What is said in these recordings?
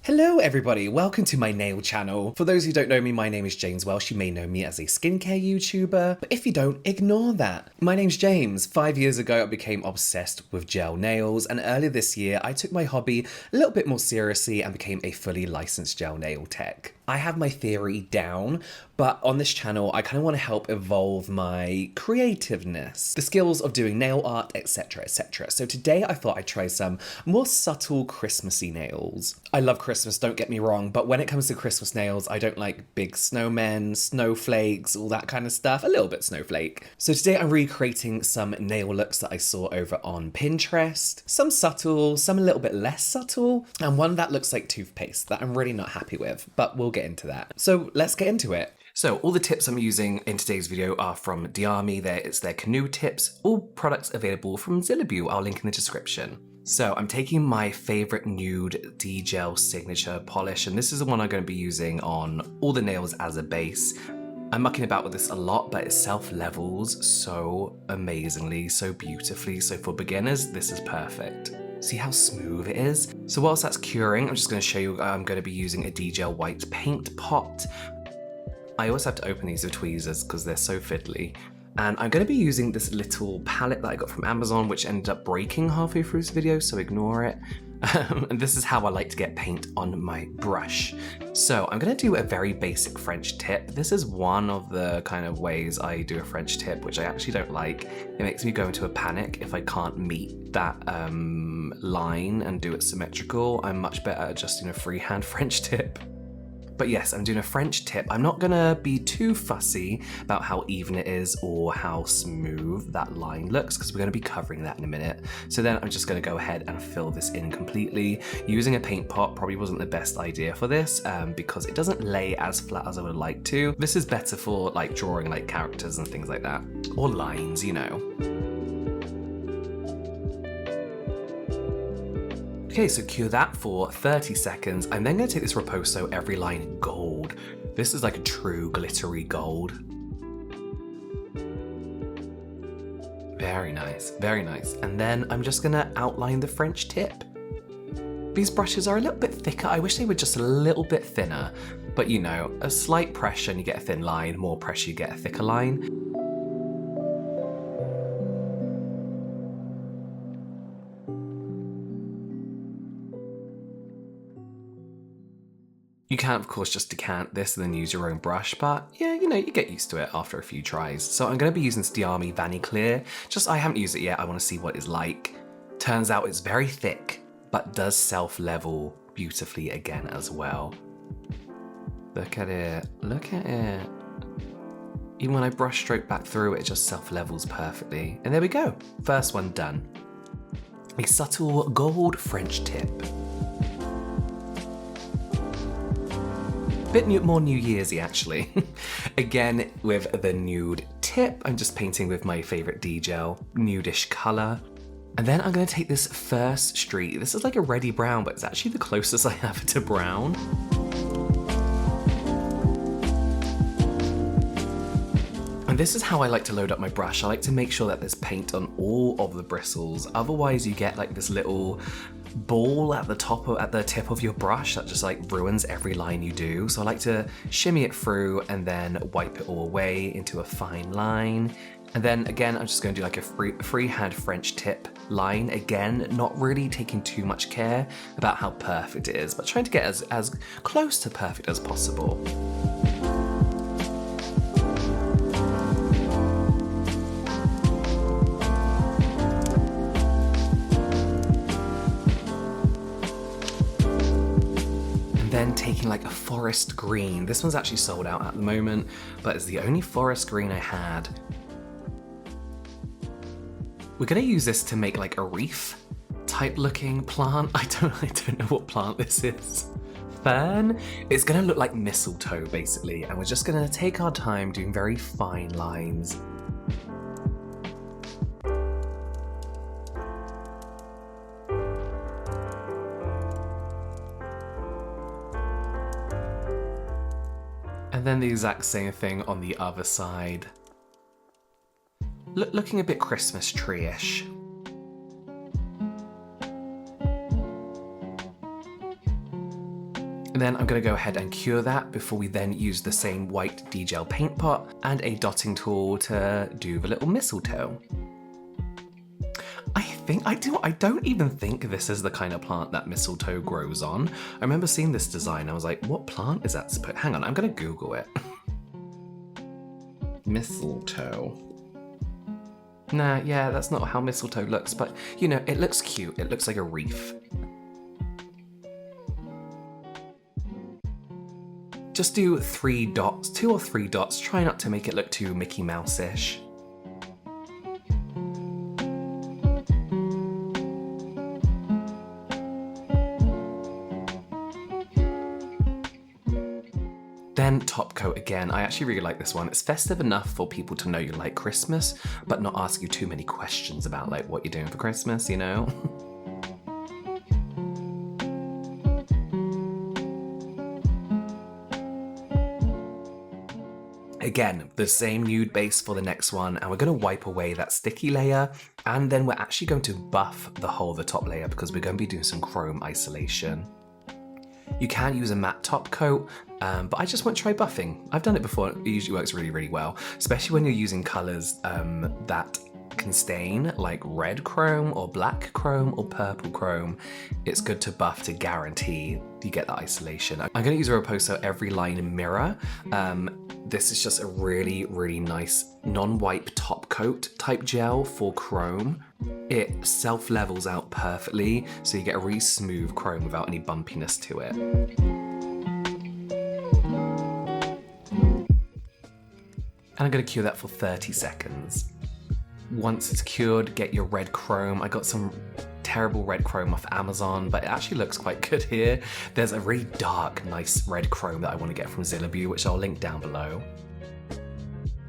Hello everybody, welcome to my nail channel. For those who don't know me, my name is James Welsh. You may know me as a skincare YouTuber, but if you don't, ignore that. My name's James. 5 years ago, I became obsessed with gel nails, and earlier this year, I took my hobby a little bit more seriously and became a fully licensed gel nail tech. I have my theory down, but on this channel, I kind of want to help evolve my creativeness, the skills of doing nail art, etc, etc. So today I thought I'd try some more subtle Christmassy nails. I love Christmas, don't get me wrong, but when it comes to Christmas nails, I don't like big snowmen, snowflakes, all that kind of stuff, a little bit snowflake. So today I'm recreating some nail looks that I saw over on Pinterest, some subtle, some a little bit less subtle, and one that looks like toothpaste that I'm really not happy with, but we'll get into that. So let's get into it. So all the tips I'm using in today's video are from Diami. It's their canoe tips, all products available from Zillabue. I'll link in the description. So I'm taking my favorite nude Dgel signature polish, and this is the one I'm going to be using on all the nails as a base. I'm mucking about with this a lot, but it self-levels so amazingly, so beautifully. So for beginners, this is perfect. See how smooth it is? So whilst that's curing, I'm just going to show you I'm going to be using a Dgel white paint pot. I always have to open these with tweezers because they're so fiddly. And I'm going to be using this little palette that I got from Amazon, which ended up breaking halfway through this video, so ignore it. And this is how I like to get paint on my brush. So I'm going to do a very basic French tip. This is one of the kind of ways I do a French tip, which I actually don't like. It makes me go into a panic if I can't meet that line and do it symmetrical. I'm much better at just doing a freehand French tip. But yes, I'm doing a French tip. I'm not gonna be too fussy about how even it is or how smooth that line looks, because we're gonna be covering that in a minute. So then I'm just gonna go ahead and fill this in completely. Using a paint pot probably wasn't the best idea for this because it doesn't lay as flat as I would like to. This is better for like drawing like characters and things like that, or lines, you know. Okay, so cure that for 30 seconds. I'm then going to take this riposo every line gold. This is like a true glittery gold. Very nice, very nice. And then I'm just going to outline the French tip. These brushes are a little bit thicker. I wish they were just a little bit thinner, but you know, a slight pressure and you get a thin line, more pressure you get a thicker line. You can, of course, just decant this and then use your own brush, but yeah, you know, you get used to it after a few tries. So I'm going to be using this Diami Vany Clear. I haven't used it yet, I want to see what it's like. Turns out it's very thick, but does self-level beautifully again as well. Look at it, look at it. Even when I brush stroke back through, it just self-levels perfectly. And there we go, first one done. A subtle gold French tip. Bit more New Year'sy actually. Again with the nude tip, I'm just painting with my favorite Dgel, nudish color. And then I'm gonna take this first streak. This is like a reddy brown, but it's actually the closest I have to brown. And this is how I like to load up my brush. I like to make sure that there's paint on all of the bristles. Otherwise you get like this little ball at the tip of your brush that just like ruins every line you do. So I like to shimmy it through and then wipe it all away into a fine line. And then again, I'm just going to do like a freehand French tip line. Again, not really taking too much care about how perfect it is, but trying to get as close to perfect as possible. Then taking like a forest green. This one's actually sold out at the moment, but it's the only forest green I had. We're gonna use this to make like a reef type looking plant. I don't know what plant this is. Fern? It's gonna look like mistletoe basically, and we're just gonna take our time doing very fine lines. And then the exact same thing on the other side. Looking a bit Christmas tree-ish. And then I'm going to go ahead and cure that before we then use the same white Dgel paint pot and a dotting tool to do the little mistletoe. I don't even think this is the kind of plant that mistletoe grows on. I remember seeing this design, I was like, what plant is that? Hang on, I'm gonna Google it. Mistletoe. Nah, yeah, that's not how mistletoe looks, but you know, it looks cute. It looks like a wreath. Just do 3 dots, 2 or 3 dots. Try not to make it look too Mickey Mouse-ish. Then top coat again. I actually really like this one. It's festive enough for people to know you like Christmas, but not ask you too many questions about like what you're doing for Christmas, you know? Again, the same nude base for the next one, and we're going to wipe away that sticky layer, and then we're actually going to buff the whole of the top layer because we're going to be doing some chrome isolation. You can use a matte top coat, but I just want to try buffing. I've done it before, it usually works really, really well, especially when you're using colours that can stain, like red chrome or black chrome or purple chrome. It's good to buff to guarantee you get that isolation. I'm going to use a riposo every line mirror. This is just a really, really nice non-wipe top coat type gel for chrome. It self-levels out perfectly, so you get a really smooth chrome without any bumpiness to it. And I'm going to cure that for 30 seconds. Once it's cured, get your red chrome. I got some terrible red chrome off Amazon, but it actually looks quite good here. There's a really dark, nice red chrome that I want to get from Zillabu, which I'll link down below.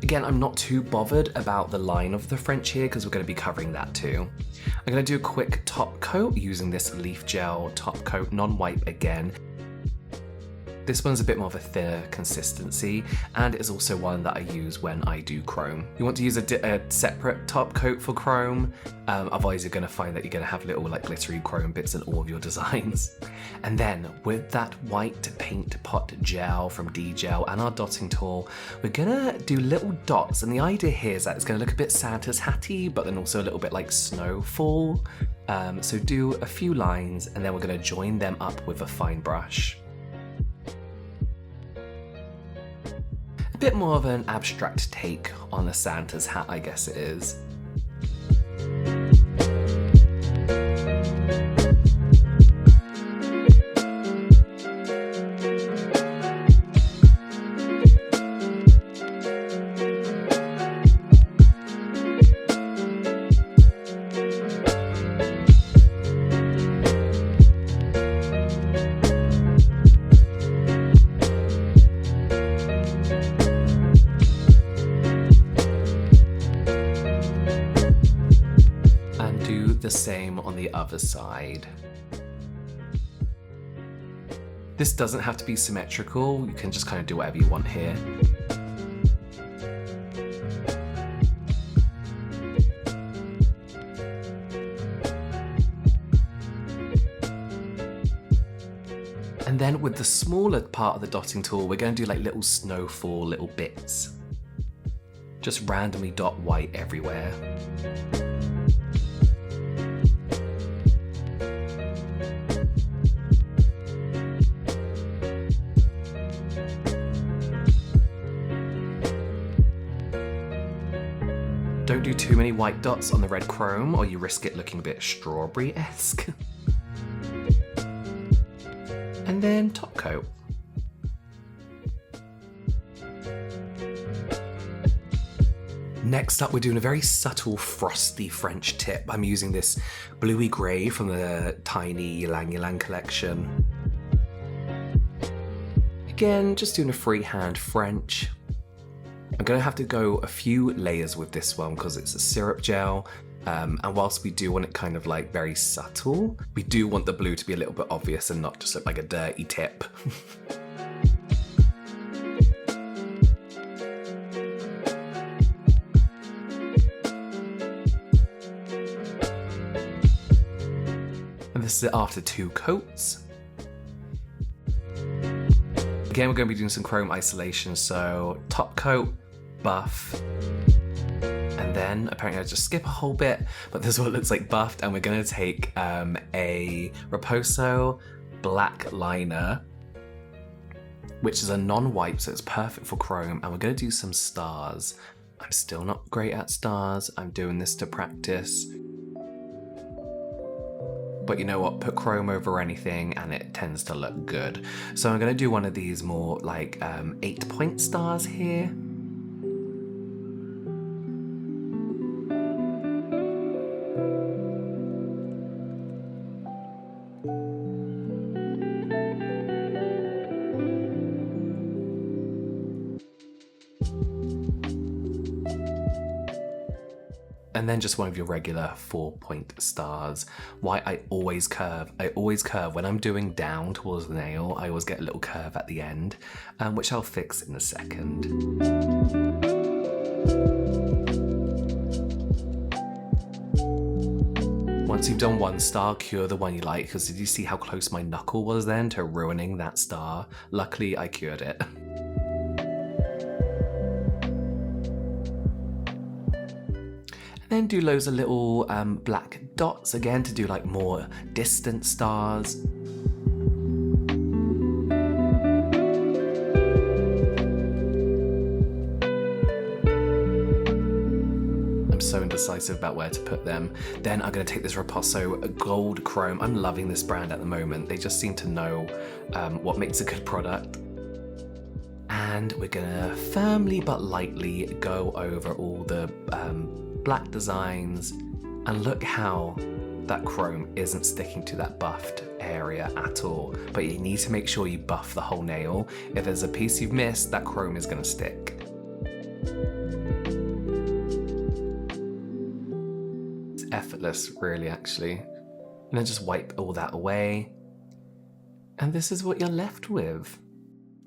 Again, I'm not too bothered about the line of the French here because we're going to be covering that too. I'm going to do a quick top coat using this Leafgel top coat, non-wipe again. This one's a bit more of a thinner consistency, and it's also one that I use when I do chrome. You want to use a separate top coat for chrome, otherwise you're going to find that you're going to have little like glittery chrome bits in all of your designs. And then with that white paint pot gel from Dgel and our dotting tool, we're going to do little dots, and the idea here is that it's going to look a bit Santa's hatty, but then also a little bit like snowfall. So do a few lines, and then we're going to join them up with a fine brush. A bit more of an abstract take on a Santa's hat, I guess it is. The same on the other side. This doesn't have to be symmetrical, you can just kind of do whatever you want here. And then with the smaller part of the dotting tool, we're going to do like little snowfall, little bits. Just randomly dot white everywhere. Don't do too many white dots on the red chrome or you risk it looking a bit strawberry-esque. And then top coat. Next up, we're doing a very subtle frosty French tip. I'm using this bluey grey from the tiny Ylang collection. Again, just doing a freehand French. I'm going to have to go a few layers with this one because it's a syrup gel, and whilst we do want it kind of like very subtle, we do want the blue to be a little bit obvious and not just look like a dirty tip. And this is after 2 coats. Again, we're going to be doing some chrome isolation, so top coat, buff, and then apparently I just skip a whole bit, but this is what it looks like buffed, and we're going to take a riposo black liner, which is a non-wipe, so it's perfect for chrome, and we're going to do some stars. I'm still not great at stars. I'm doing this to practice. But you know what, put chrome over anything and it tends to look good. So I'm gonna do one of these more like 8-point stars here. And then just one of your regular 4-point stars. Why I always curve. When I'm doing down towards the nail, I always get a little curve at the end, which I'll fix in a second. Once you've done one star, cure the one you like, because did you see how close my knuckle was then to ruining that star? Luckily, I cured it. Then do loads of little black dots again to do like more distant stars. I'm so indecisive about where to put them. Then I'm going to take this Riposo Gold Chrome. I'm loving this brand at the moment. They just seem to know what makes a good product. And we're going to firmly but lightly go over all the black designs, and look how that chrome isn't sticking to that buffed area at all. But you need to make sure you buff the whole nail. If there's a piece you've missed, that chrome is going to stick. It's effortless, really, actually. And then just wipe all that away. And this is what you're left with.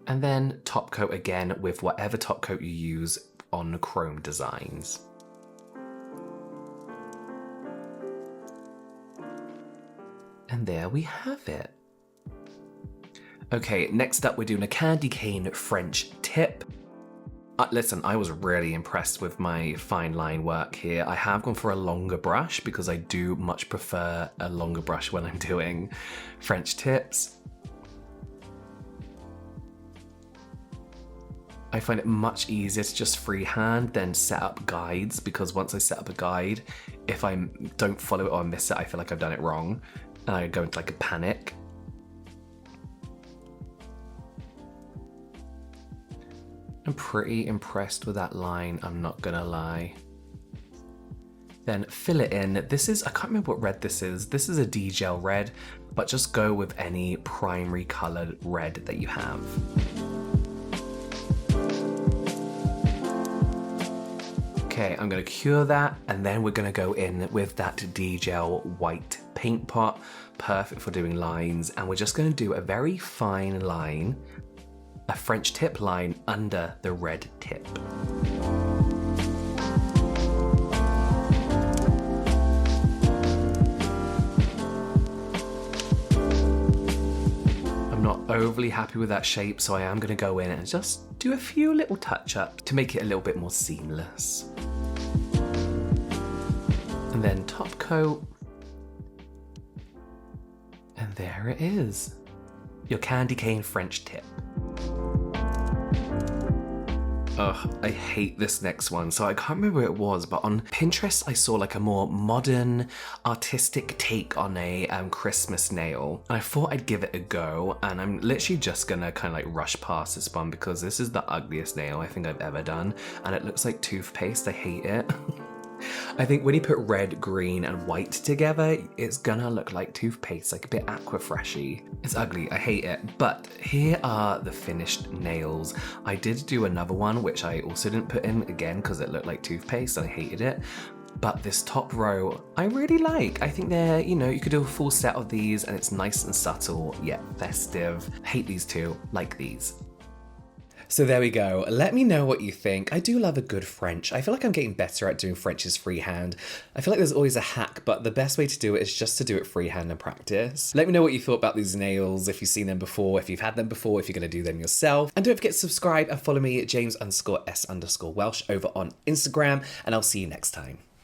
And then top coat again with whatever top coat you use on chrome designs. And there we have it. Okay, next up we're doing a candy cane French tip. Listen, I was really impressed with my fine line work here. I have gone for a longer brush because I do much prefer a longer brush when I'm doing French tips. I find it much easier to just freehand than set up guides, because once I set up a guide, if I don't follow it or miss it, I feel like I've done it wrong. And I go into like a panic. I'm pretty impressed with that line, I'm not gonna lie. Then fill it in. This is, I can't remember what red this is. This is a Dgel red, but just go with any primary colored red that you have. Okay, I'm gonna cure that, and then we're gonna go in with that Dgel white paint pot, perfect for doing lines, and we're just gonna do a very fine line, a French tip line under the red tip. I'm not overly happy with that shape, so I am gonna go in and just do a few little touch-ups to make it a little bit more seamless. And then top coat. And there it is. Your candy cane French tip. Ugh, I hate this next one. So I can't remember what it was, but on Pinterest I saw like a more modern, artistic take on a Christmas nail. And I thought I'd give it a go, and I'm literally just gonna kind of like rush past this one because this is the ugliest nail I think I've ever done. And it looks like toothpaste, I hate it. I think when you put red, green, and white together, it's gonna look like toothpaste, like a bit aquafreshy. It's ugly, I hate it. But here are the finished nails. I did do another one, which I also didn't put in again because it looked like toothpaste and I hated it. But this top row, I really like. I think they're, you know, you could do a full set of these and it's nice and subtle, yet festive. Hate these two, like these. So there we go. Let me know what you think. I do love a good French. I feel like I'm getting better at doing Frenches freehand. I feel like there's always a hack, but the best way to do it is just to do it freehand and practice. Let me know what you thought about these nails, if you've seen them before, if you've had them before, if you're going to do them yourself. And don't forget to subscribe and follow me at James_S_Welsh over on Instagram, and I'll see you next time.